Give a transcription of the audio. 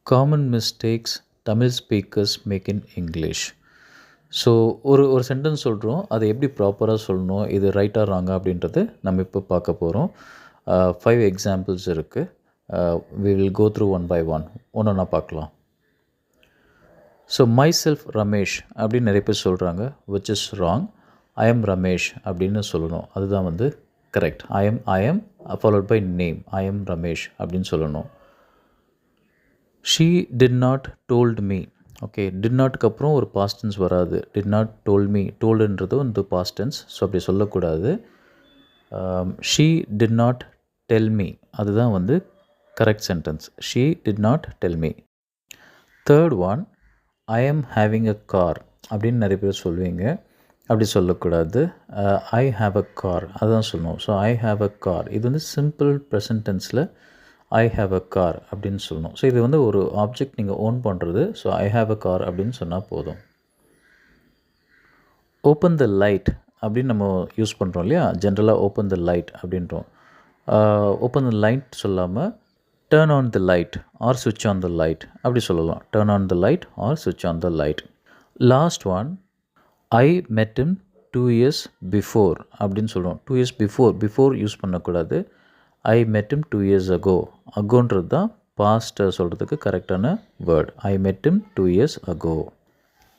Common mistakes Tamil speakers make in English. So ஒரு sentence சொல்கிறோம், அதை எப்படி ப்ராப்பராக சொல்லணும், இது ரைட்டாக ராங்கா அப்படின்றது நம்ம இப்போ பார்க்க போகிறோம். 5 எக்ஸாம்பிள்ஸ் இருக்குது. We will go through one by one. ஒன்றா பார்க்கலாம். ஸோ மை செல்ஃப் ரமேஷ் அப்படின்னு நிறைய பேர் சொல்கிறாங்க, which is wrong. I am Ramesh அப்படின்னு சொல்லணும், அதுதான் வந்து correct. I am followed by name, I am Ramesh அப்படின்னு சொல்லணும். She did not told me. Okay, did நாட்க்கு அப்புறம் ஒரு பாஸ்ட் டென்ஸ் வராது. டிட் நாட் டோல்ட் மீ, டோல்டுன்றது வந்து பாஸ்ட் டென்ஸ், ஸோ அப்படி சொல்லக்கூடாது. She did not tell me, அதுதான் வந்து correct sentence. She did not tell me. Third one, I am having a car அப்படின்னு நிறைய பேர் சொல்லுவீங்க, அப்படி சொல்லக்கூடாது. ஐ ஹாவ் அ கார் அதுதான் சொல்லணும். So I have a car, இது வந்து சிம்பிள் ப்ரெசன்ட் டென்ஸில் ஐ ஹாவ் அ கார் அப்படின்னு சொல்லணும். ஸோ இது வந்து ஒரு ஆப்ஜெக்ட் நீங்கள் ஓன் பண்ணுறது. So I have a car அப்படின்னு சொன்னால் போதும். ஓப்பன் த லைட் அப்படின்னு நம்ம யூஸ் பண்ணுறோம் இல்லையா, ஜென்ரலாக ஓப்பன் த லைட் அப்படின்றோம். ஓப்பன் த லைட் சொல்லாமல் turn on the light or சுவிட்ச் ஆன் த லைட் அப்படி சொல்லலாம். Turn on the light or சுவிட்ச் on the light. Last one, I met him 2 years before அப்படின்னு சொல்லுவோம். 2 years பிஃபோர் யூஸ் பண்ணக்கூடாது. ஐ met him 2 years ago. அகோன்றது தான் பாஸ்ட்டை சொல்கிறதுக்கு கரெக்டான வேர்ட். ஐ met him 2 years ago.